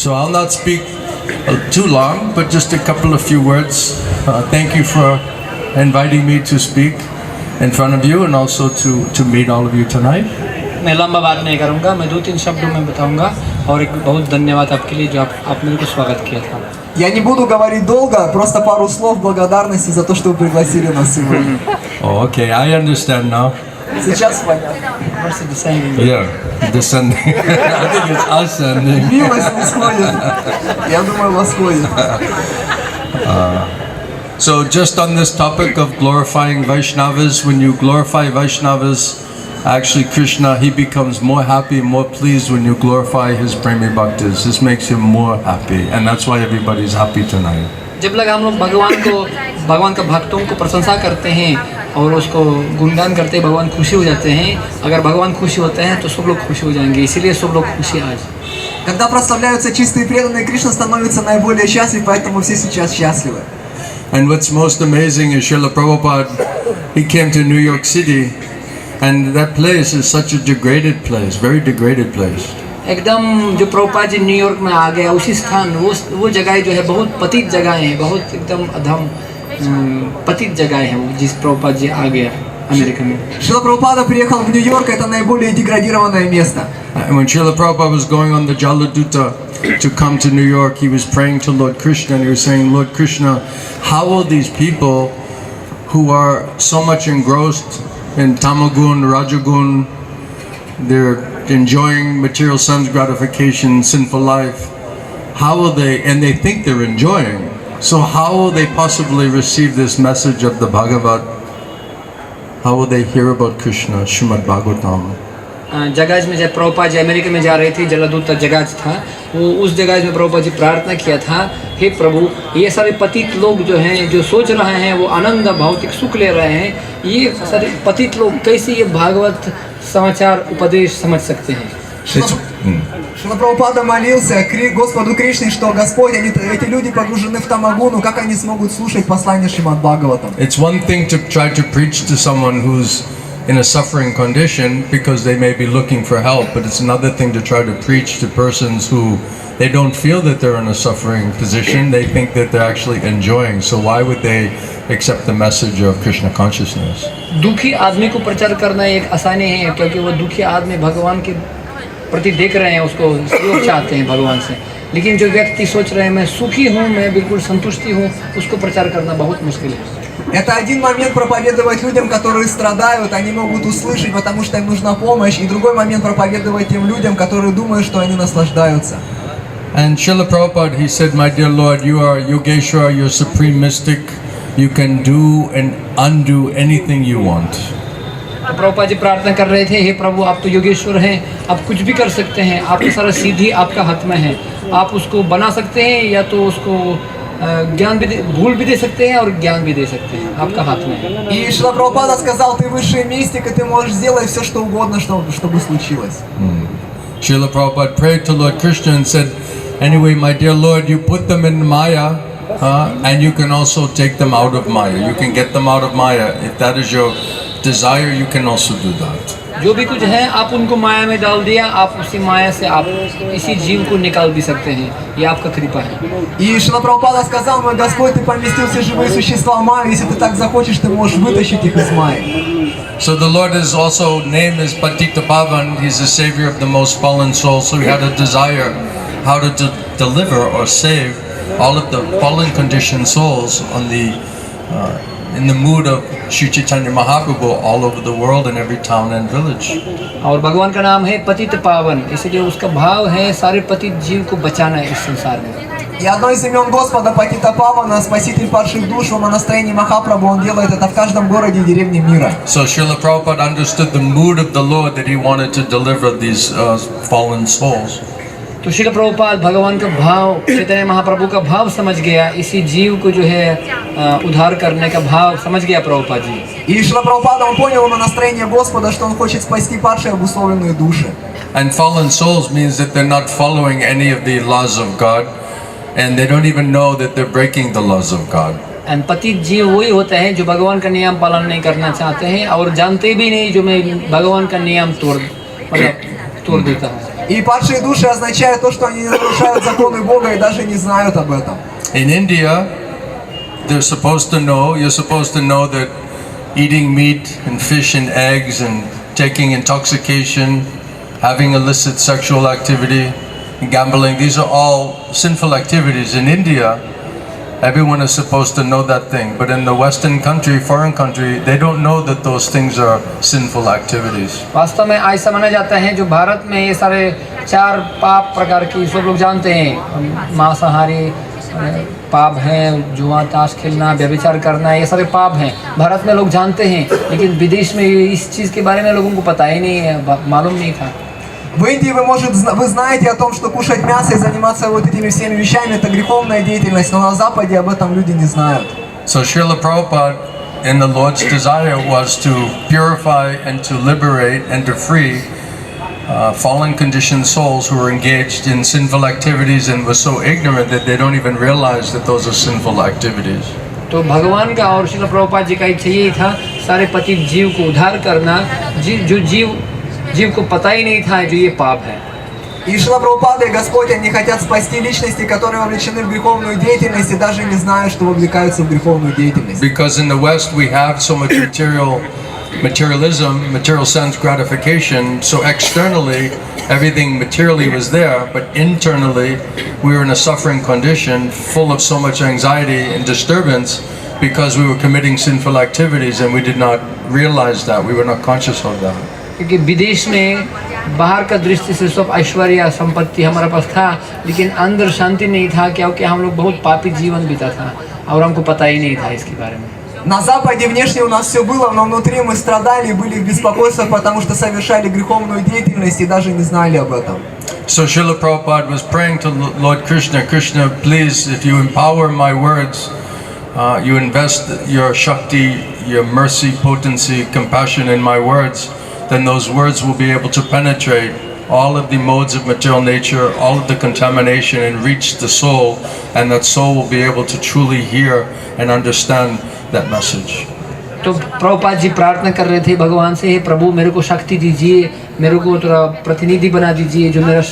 So I'll not speak too long, but just a couple of few words. Thank you for inviting me to speak in front of you and also to meet all of you tonight. मैं लंबा बात नहीं करूँगा, मैं 2-3 शब्दों में बताऊँगा और एक बहुत धन्यवाद आपके लिए जो आप मेरे को स्वागत किया था। Я не буду говорить долго, просто пару слов благодарности за то, что вы пригласили нас сегодня. Oh, okay, I understand now. Сейчас понятно. Просто descending. Yeah, descending. I think it's ascending. Милость не сходит. Я думаю, восходит. So just on this topic of glorifying Vaishnavas, when you glorify Vaishnavas, actually Krishna, he becomes more happy, more pleased when you glorify his Premi Bhaktas. This makes him more happy, and that's why everybody's happy tonight. जब लग हम लोग भगवान का भक्तों को प्रशंसा करते हैं और उसको गुणगान करते हैं, भगवान खुशी हो जाते हैं। अगर भगवान खुशी होते हैं तो सब लोग खुशी हो जाएंगे, इसीलिए सब लोग खुशी आज। Когда прославляются чистые преданные, Кришна становится наиболее счастлив, поэтому все сейчас счастливы. And what's most amazing is Srila Prabhupada, he came to New York City, and that place is such a degraded place, very degraded place. एकदम जो प्रभुपाद जी न्यूयॉर्क में आ गया, उसी स्थान वो जगह जो है बहुत पतित जगह है, बहुत एकदम अधम पतित जगह है वो, जिस प्रभुपाद जी आ गया अमेरिका में। Шрила Прабхупада приехал в Нью-Йорк, это наиболее деградированное место. And when Srila Prabhupada was going on the Jaladuta to come to New York, he was praying to Lord Krishna, and he was saying, Lord Krishna, how will these people who are so much engrossed in Tamagun, Rajagun, they're enjoying material sense gratification, sinful life, how will they, and they think they're enjoying, so how will they possibly receive this message of the Bhagavad? How will they hear about Krishna, Srimad Bhagavatam? जगह में जब Prabhupada ji America में जा रहे थे, जलादूत जगह था, वो उस जगह में प्रभुपाद जी प्रार्थना किया था, हे प्रभु, ये सारे पतित लोग जो हैं, जो सोच रहे हैं वो आनंद भौतिक सुख ले रहे हैं, ये सारे पतित लोग कैसे ये भागवत समाचार उपदेश समझ सकते हैं? Шрила Прабхупада молился Господу Кришне, что Господь, эти люди погружены в тамагуну, как они смогут слушать послание Шримад Бхагаватам? It's one thing to try to preach to someone who's in a suffering condition because they may be looking for help, but it's another thing to try to preach to persons who they don't feel that they're in a suffering position, they think that they're actually enjoying. So why would they accept the message of Krishna consciousness? दुखी आदमी को प्रचार करना एक आसानी है, क्योंकि वो दुखी आदमी भगवान के प्रति देख रहे हैं, उसको सहयोग चाहते हैं भगवान से। लेकिन जो व्यक्ति सोच रहे हैं मैं सुखी हूँ, मैं बिल्कुल संतुष्टि हूँ, उसको प्रचार करना बहुत मुश्किल है। Это один момент проповедовать людям, которые страдают, они могут услышать, потому что им нужна помощь, и другой момент проповедовать тем людям, которые думают, что они наслаждаются. And Srila Prabhupada, he said, my dear Lord, you are Yogeshwara, you're supreme mystic, you can do and undo anything you want. तो प्रभुपाद जी प्रार्थना कर रहे थे, हे प्रभु, आप तो योगेश्वर हैं, आप कुछ भी कर सकते हैं, आपका सारा सीधी आपका हाथ में है, आप उसको बना सकते हैं या तो उसको ज्ञान भी भूल भी दे सकते हैं और ज्ञान भी दे सकते हैं, आपका हाथ में है। И Шрила Прабхупада сказал, ты высший мистик, и ты можешь сделать все, что угодно, чтобы случилось. Srila Prabhupada prayed to Lord Krishna and said, anyway, my dear Lord, you put them in Maya, and you can also take them out of Maya. You can get them out of Maya. If that is your desire, you can also do that. जो भी कुछ है आप उनको माया में डाल दिया, आप उसी माया से आप इसी जीव को निकाल भी सकते हैं, ये आपका कृपा है। И Шрила Прабхупада сказал, мой Господь, ты поместил все живые существа в Майю, если ты так захочешь, ты можешь вытащить их из Майи. So the Lord is also named as Patita Pavan. He's the savior of the most fallen souls. So he had a desire how to deliver or save all of the fallen conditioned souls on the in the mood of Shri Chaitanya Mahaprabhu all over the world in every town and village. और भगवान का नाम है पतित पावन, इसलिए उसका भाव है सारे पतित जीव को बचाना इस संसार में। И одно из имен Господа Патита Павана, спаситель падших душ, в настроении Махапрабху, он делает это в каждом городе и деревне мира. So Srila Prabhupada understood the mood of the Lord that he wanted to deliver these fallen souls. तो श्रील प्रभुपाद भगवान का भाव, चैतन्य महाप्रभु का भाव समझ गया, इसी जीव को जो है उद्धार करने का भाव समझ गया Prabhupada ji. И Шрила Прабхупада, он понял на настроение Господа, что он хочет спасти падшие обусловленные души. And fallen souls means that they're not following any of the laws of God, and they don't even know that they're breaking the laws of God. And पतित जीव वही होते हैं जो भगवान का नियम पालन नहीं करना चाहते हैं और जानते भी नहीं जो मैं भगवान का नियम तोड़ देता हूँ। И падшие души означает то, что они не нарушают законы Бога и даже не знают об этом. In India, you're supposed to know that eating meat and fish and eggs and taking intoxication, having illicit sexual activity, gambling, these are all sinful activities. In India, everyone is supposed to know that thing. But in the Western country, foreign country, they don't know that those things are sinful activities. वास्तव में ऐसा माना जाता है जो भारत में ये सारे 4 पाप प्रकार की सब लोग जानते हैं। मांसाहारी पाप हैं, जुआ ताश खेलना, व्यभिचार करना, ये सारे पाप हैं। भारत में लोग जानते हैं, लेकिन विदेश में इस चीज़ के बारे में लोगों को पता ही नहीं है, मालूम नहीं था। В Индии вы знаете о том, что кушать мясо и заниматься вот этими всеми вещами – это греховная деятельность, но на Западе об этом люди не знают. So Srila Prabhupada, in the Lord's desire, was to purify and to liberate and to free fallen conditioned souls who were engaged in sinful activities and were so ignorant that they don't even realize that those are sinful activities. तो भगवान का और श्रील प्रभुपाद जी का इच्छा यही था, सारे पतित जीव को उद्धार करना, जो जीव को पता ही नहीं था जो ये पाप है। И Шрила Прабхупада и Господь, они хотят спасти личности, которые вовлечены в греховную деятельность и даже не знают, что вовлекаются в греховную деятельность. Because in the West we have so much materialism, material sense gratification, so externally everything materially was there, but internally we were in a suffering condition full of so much anxiety and disturbance because we were committing sinful activities and we did not realize that, we were not conscious of that. क्योंकि विदेश में बाहर का दृष्टि से सब ऐश्वर्य संपत्ति हमारे पास था, लेकिन अंदर शांति नहीं था, क्योंकि हम लोग बहुत पापी जीवन बीता था और हमको पता ही नहीं था इसके बारे में। На Западе внешне у нас все было, но внутри мы страдали и были в беспокойствах, потому что совершали греховную деятельность и даже не знали об этом. So Srila Prabhupada was praying to Lord Krishna, Krishna, please, if you empower my words, you invest your Shakti, your mercy, potency, compassion in my words, then those words will be able to penetrate all of the modes of material nature, all of the contamination, and reach the soul, and that soul will be able to truly hear and understand that message. तो प्रभुपाद जी प्रार्थना कर रहे थे भगवान से, हे प्रभु मेरे को शक्ति दीजिए, मेरे को थोड़ा प्रतिनिधि बना दीजिए, जो मेरा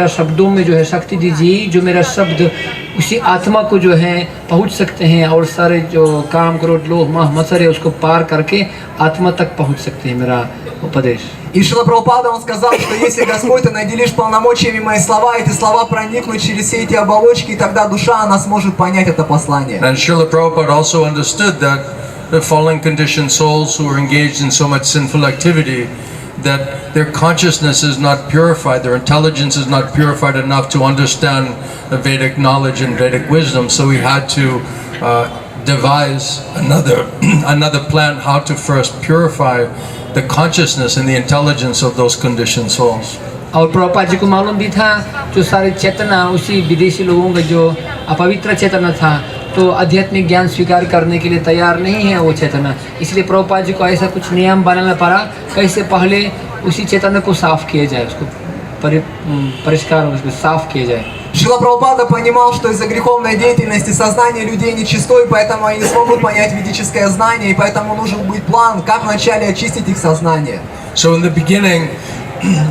शब्दों में जो है शक्ति दीजिए, जो मेरा शब्द उसी आत्मा को जो है पहुंच सकते हैं और सारे जो काम क्रोध लोभ मोह मत्सर है उसको पार करके आत्मा तक पहुंच सकते हैं मेरा उपदेश। И Шрила Прабхупада, он сказал, что если Господь, ты наделишь полномочиями мои слова, эти слова проникнут через все эти оболочки, и тогда душа, она сможет понять это послание. And Srila Prabhupada also understood that the fallen conditioned souls who are engaged in so much sinful activity, that their consciousness is not purified, their intelligence is not purified enough to understand the Vedic knowledge and Vedic wisdom, so he had to devise another plan how to first purify the consciousness and the intelligence of those conditioned souls. और प्रभुपाद जी को मालूम भी था जो सारे चेतना उसी विदेशी लोगों का जो अपवित्र चेतना था, तो आध्यात्मिक ज्ञान स्वीकार करने के लिए तैयार नहीं है वो चेतना, इसलिए प्रभुपाद जी को ऐसा कुछ नियम बनाना पड़ा कैसे पहले उसी चेतना को साफ किया जाए, उसको परिष्कार उसको साफ किया जाए। Шрила Прабхупада понимал, что из-за греховной деятельности сознание людей нечисто, и поэтому они не смогут понять ведическое знание, и поэтому нужен будет план, как вначале очистить их сознание. So in the beginning,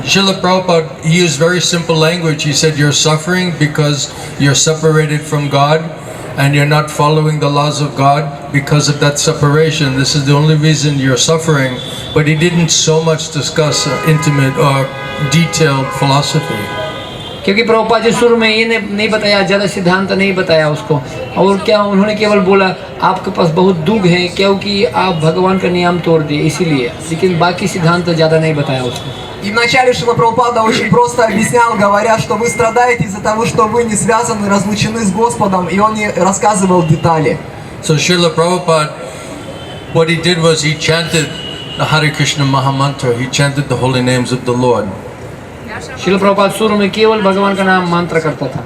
Srila Prabhupada used very simple language. He said, you're suffering because you're separated from God and you're not following the laws of God because of that separation. This is the only reason you're suffering. But he didn't so much discuss intimate or detailed philosophy. क्योंकि प्रभुपाद जी शुरू में ये नहीं बताया, ज़्यादा सिद्धांत नहीं बताया उसको, और क्या उन्होंने केवल बोला आपके पास बहुत दुख है क्योंकि आप भगवान का नियम तोड़ दिए इसीलिए, लेकिन बाकी सिद्धांत ज़्यादा नहीं बताया उसको। И вначале Шрила Прабхупада очень просто объяснял, говоря, что вы страдаете из-за того, что вы не связаны, разлучены с Господом, и он не рассказывал детали. So Srila Prabhupada, what he did was he chanted the Hare Krishna Mahamantra. He chanted the holy names of the Lord. Srila Prabhupada शुरू में केवल भगवान का नाम मंत्र करता था।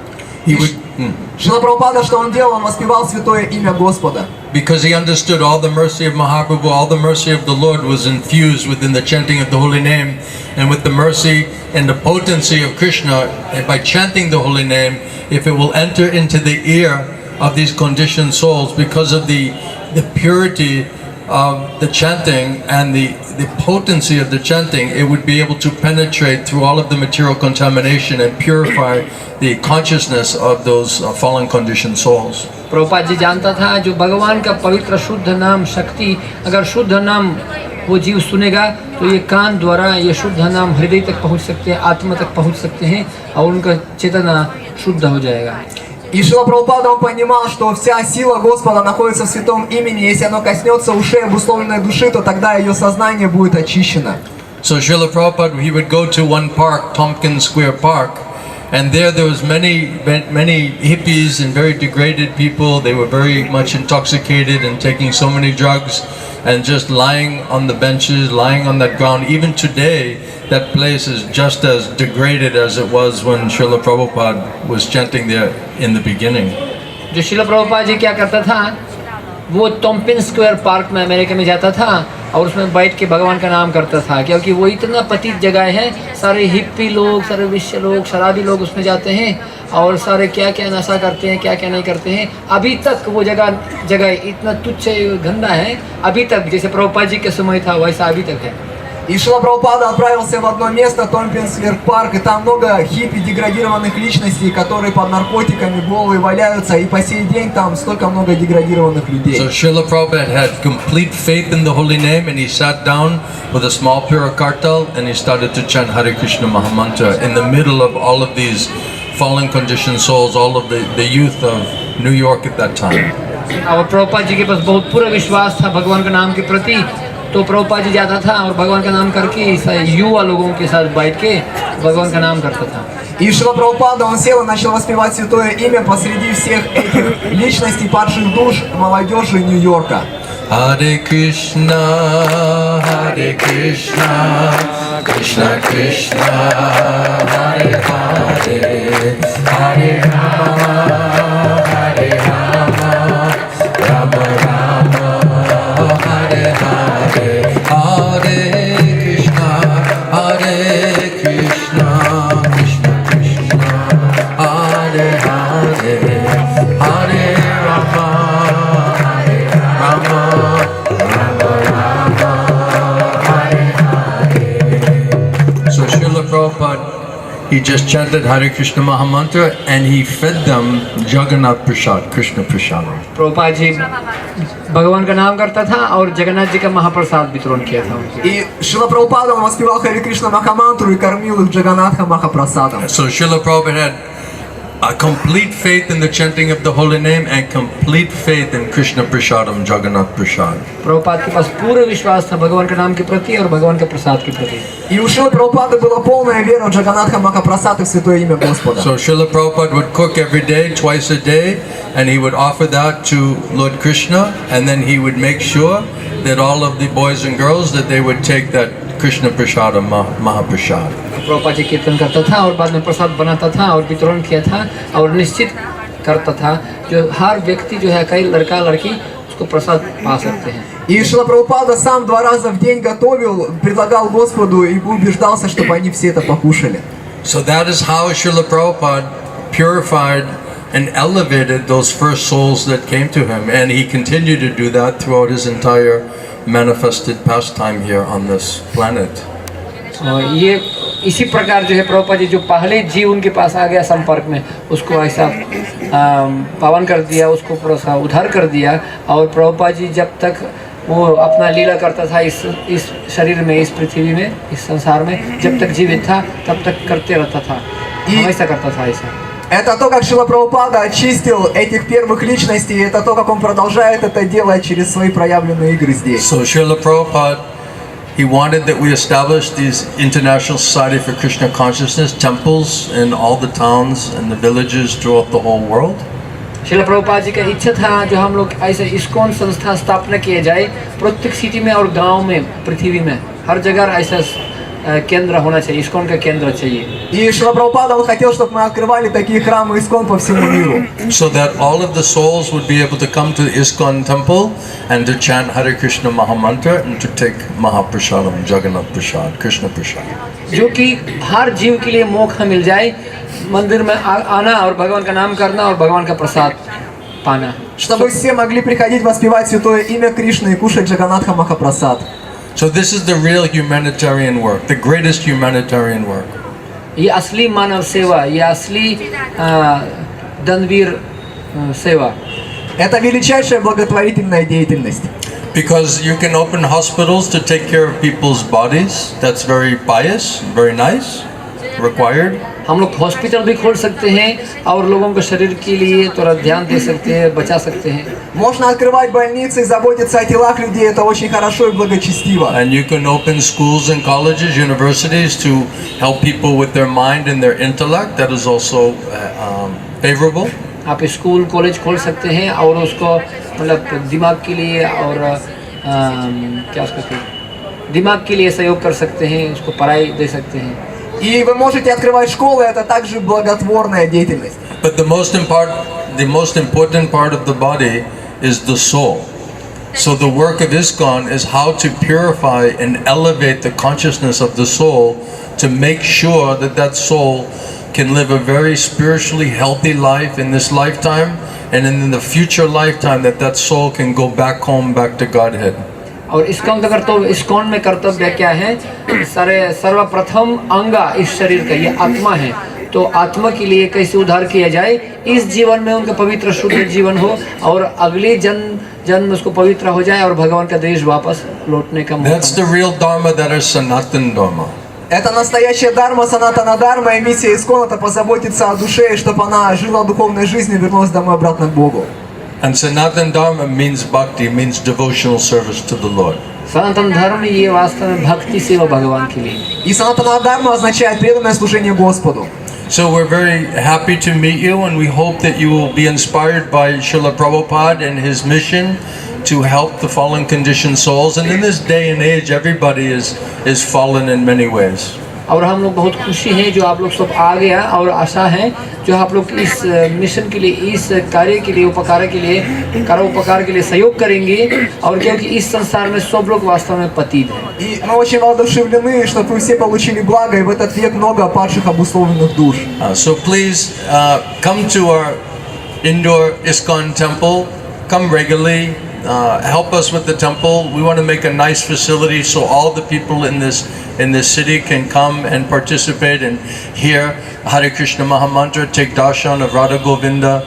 Шрила Прабхупада, что он делал, он воспевал святое имя Господа. Because he understood all the mercy of Mahaprabhu, all the mercy of the Lord was infused within the chanting of the holy name, and with the mercy and the potency of Krishna, and by chanting the holy name, if it will enter into the ear of these conditioned souls, because of the purity of the chanting and the potency of the chanting, it would be able to penetrate through all of the material contamination and purify the consciousness of those fallen conditioned souls. Prabhupada ji जानता था जो भगवान का पवित्र शुद्ध नाम शक्ति, अगर शुद्ध नाम वो जीव सुनेगा तो ये कान द्वारा ये शुद्ध नाम हृदय तक पहुंच सकते हैं, आत्मा तक पहुंच सकते हैं और उनका चेतना शुद्ध हो जाएगा. И Шрила Прабхупада, он понимал, что вся сила Господа находится в святом имени. Если оно коснется ушей обусловленной души, то тогда ее сознание будет очищено. So Srila Prabhupada, he would go to one park, Tompkins Square Park, and there was many hippies and very degraded people. They were very much intoxicated and taking so many drugs and just lying on the benches, lying on that ground. Even today, that place is just as degraded as it was when Srila Prabhupada was chanting there in the beginning. जो शिला प्रभुपाद जी क्या करता था, वो टॉम्पिन square park में America में जाता था और उसमें बैठ के भगवान का नाम करता था, क्योंकि वो इतना पतित जगह है. सारे हिप्पी लोग, सारे विश्व लोग, शराबी लोग उसमें जाते हैं और सारे क्या क्या नशा करते हैं, क्या क्या नहीं करते हैं. अभी तक वो जगह इतना तुच्छ गंदा है, अभी तक जैसे प्रभुपाद जी के समय था वैसा अभी तक है. И Шрила Прабхупада отправился в одно место, Томпкинс-сквер парк, и там много хиппи, деградированных личностей, которые под наркотиками голые валяются, и по сей день там столько много деградированных людей. So Srila Prabhupada had complete faith in the holy name, and he sat down with a small pura kartal and he started to chant Hare Krishna Mahamantra in the middle of all of these fallen conditioned souls, all of the youth of New York at that time. और प्रभुपाद जी के पास बहुत पूरा विश्वास था भगवान के नाम के प्रति, तो प्रभुपाद जी जाता था और भगवान का नाम करके युवा लोगों के साथ बैठ के भगवान का नाम करता था. И Шрила Прабхупада, он сел и начал воспевать святое имя посреди всех этих личностей падших душ молодежи Нью-Йорка. Hare Krishna, Krishna Krishna, Hare Hare, Hare Rama, Rama Rama, Hare Hare, Hare Krishna, Krishna Krishna, Hare Hare, Hare Rama, Rama Rama, Hare Hare. So Srila Prabhupada, he just chanted Hare Krishna Mahamantra and he fed them Jagannath Prasad, Krishna Prasad. Prabhupada ji भगवान का नाम करता था और जगन्नाथ जी का महाप्रसाद वितरण किया था उनको. И Шрила Прабхупада, он воспевал Харе Кришна Махамантру и кормил их Джаганатха Махапрасадом. So Srila Prabhupada had a complete faith in the chanting of the holy name and complete faith in Krishna Prasadam, Jagannath Prasad. Prabhupada के पास पूरा विश्वास था भगवान के नाम के प्रति और भगवान के प्रसाद के प्रति. И у Шрилы Прабхупады была полная вера в Джаганатха Махапрасад и в святое имя Господа. So Srila Prabhupada would cook every day, twice a day, and he would offer that to Lord Krishna, and then he would make sure that all of the boys and girls that they would take that Krishna Prasadam, Mahaprasad. Prabhupada ji कीर्तन करता था और बाद में प्रसाद बनाता था और वितरण किया था और निश्चित करता था जो हर व्यक्ति जो है, कई लड़का लड़की उसको प्रसाद पा सकते हैं. И Шрила Прабхупада сам 2 раза в день готовил, предлагал Господу и убеждался, чтобы они все это покушали. So that is how Srila Prabhupada purified and elevated those first souls that came to him, and he continued to do that throughout his entire manifested pastime here on this planet. ये इसी प्रकार जो है प्रभुपाद जी जो पहले जीव उनके पास आ गया संपर्क में, उसको ऐसा पावन कर दिया, उसको पूरा उद्धार कर दिया. और प्रभुपाद जी जब तक वो अपना लीला करता था इस शरीर में, इस पृथ्वी में, इस संसार में, जब तक जीवित था तब तक करते रहता था, हमेशा करता था ऐसा. Это то, как Шрила Прабхупада очистил этих первых личностей, и это то, как он продолжает это делать через свои проявленные игры здесь. So Srila Prabhupada, he wanted that we establish these International Society for Krishna Consciousness temples in all the towns and the villages throughout the whole world. शिला प्रभुपाद जी का इच्छा था जो हम लोग ऐसे इस्कॉन संस्था स्थापना किए जाए प्रत्येक सिटी में और गांव में, पृथ्वी में हर जगह ऐसा केंद्र होना चाहिए, इस्कॉन का केंद्र चाहिए. И Шрила Прабхупада, он хотел, чтобы мы открывали такие храмы Искон по всему миру. So that all of the souls would be able to come to the ISKCON temple and to chant Hare Krishna Mahamantra and to take Mahaprasadam, Jagannath Prasad, Krishna Prasad. जो कि हर जीव के लिए मौका मिल जाए मंदिर में आना और भगवान का नाम करना और भगवान का प्रसाद पाना. Чтобы все могли приходить воспевать святое имя Кришны и кушать Джаганатха Махапрасад. So this is the real humanitarian work, the greatest humanitarian work. ये असली मानव सेवा, ये असली दानवीर सेवा. Это величайшая благотворительная деятельность. Because you can open hospitals to take care of people's bodies. That's very pious, very nice, required. हम लोग हॉस्पिटल भी खोल सकते हैं और लोगों के शरीर के लिए थोड़ा ध्यान दे सकते हैं, बचा सकते हैं. Можно открывать больницы и заботиться о телах людей, это очень хорошо и благочестиво. And you can open schools and colleges, universities to help people with their mind and their intellect. That is also favorable. आप स्कूल कॉलेज खोल सकते हैं और उसको मतलब दिमाग के लिए और क्या उसको दिमाग के लिए सहयोग कर सकते हैं, उसको पढ़ाई दे सकते हैं. И вы можете открывать школы, это также благотворная деятельность. But the most important part of the body is the soul. So the work of ISKCON is how to purify and elevate the consciousness of the soul to make sure that that soul can live a very spiritually healthy life in this lifetime, and in the future lifetime that soul can go back home, back to Godhead. और ISKCON में कर्तव्य क्या है? सर्वप्रथम अंगा इस शरीर का ये आत्मा है, तो आत्मा के लिए कैसे उद्धार किया जाए, इस जीवन में उनका पवित्र शुद्ध जीवन हो और अगले जन्म उसको पवित्र हो जाए और भगवान का देश वापस लौटने का मौका. That's the real dharma, that is Sanatan Dharma. Это настоящая дарма, санатана дарма, и миссия Искон это позаботиться о душе, и чтобы она жила духовной жизнью, вернулась домой обратно к Богу. And Sanatan Dharma means bhakti, means devotional service to the Lord. सनातन धर्म ये वास्तव में भक्ति सेवा भगवान के लिए. И санатана дарма означает преданное служение Господу. So we're very happy to meet you, and we hope that you will be inspired by Srila Prabhupada and his mission to help the fallen conditioned souls. And in this day and age, everybody is fallen in many ways. और हम लोग बहुत खुशी हैं जो आप लोग सब आ गया, और आशा है जो आप लोग इस मिशन के लिए, इस कार्य के लिए, उपकार के लिए सहयोग करेंगे, और क्योंकि इस संसार में सब लोग वास्तव में पतित हैं. И мы очень воодушевлены, чтобы вы все получили благо, и в этот век много падших обусловленных душ. So please come to our indoor ISKCON temple. Come regularly. Help us with the temple. We want to make a nice facility so all the people in this city can come and participate and hear Hare Krishna Mahamantra, take darshan of Radha Govinda,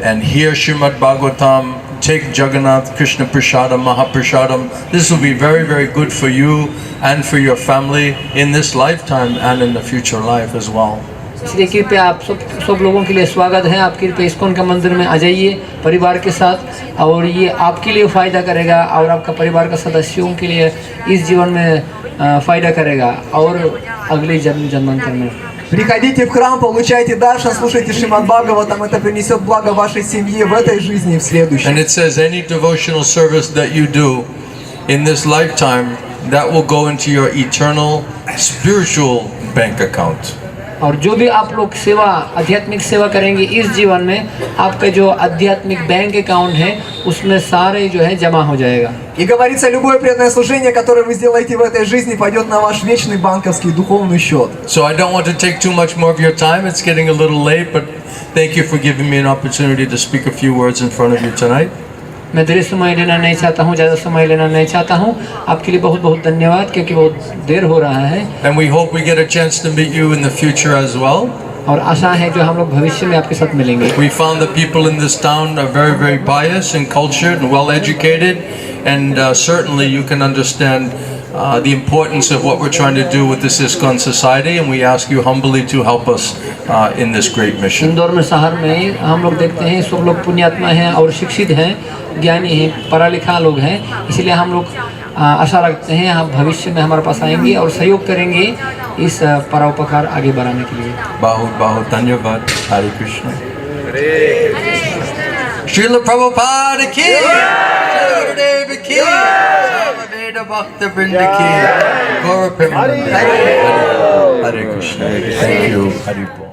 and hear Srimad Bhagavatam, take Jagannath Krishna Prasadam, Mahaprasadam. This will be very, very good for you and for your family in this lifetime and in the future life as well. इसलिए कृपया आप सब लोगों के लिए स्वागत है. आप कृपया इस्कॉन का मंदिर में आ जाइए परिवार के साथ, और ये आपके लिए फ़ायदा करेगा और आपका परिवार का सदस्यों के लिए इस जीवन में फ़ायदा करेगा और अगले जन्मांतर में. Приходите в храм, получайте даршан, слушайте Шримад Бхагаватам, это принесет благо вашей семье в этой жизни и в следующей. And it says any devotional service that you do in this lifetime, that will go into your eternal spiritual bank account. और जो भी आप लोग सेवा, आध्यात्मिक सेवा करेंगे इस जीवन में, आपका जो आध्यात्मिक बैंक अकाउंट है उसमें सारे जो है जमा हो जाएगा. И говорится, любое преданное служение, которое вы сделаете в этой жизни, пойдет на ваш вечный банковский духовный счет. So I don't want to take too much more of your time. It's getting a little late, but thank you for giving me an opportunity to speak a few words in front of you tonight. मैं देर समय लेना नहीं चाहता हूँ, ज़्यादा समय लेना नहीं चाहता हूँ. आपके लिए बहुत बहुत धन्यवाद, क्योंकि बहुत देर हो रहा है. And we hope we get a chance to meet you in the future as well. और आशा है जो हम लोग भविष्य में आपके साथ मिलेंगे. We found the people in this town are very, very pious and cultured and well educated, and certainly you can understand the importance of what we're trying to do with this ISKCON society, and we ask you humbly to help us in this great mission. Indore में शहर में हम लोग देखते हैं सब लोग पुण्यात्मा हैं और शिक्षित हैं, ज्ञानी हैं, पढ़ा लिखा लोग हैं. इसलिए हम लोग आशा रखते हैं आप भविष्य में हमारे पास आएंगे और सहयोग करेंगे इस परोपकार आगे बढ़ाने के लिए. बहुत बहुत धन्यवाद. हरे Krishna. Srila Prabhupada ki, Srila Gurudev ki, Samaveda Bhakta Vrinda ki, Gaura Premanande. Hare Krishna. Thank you. Hare Krishna.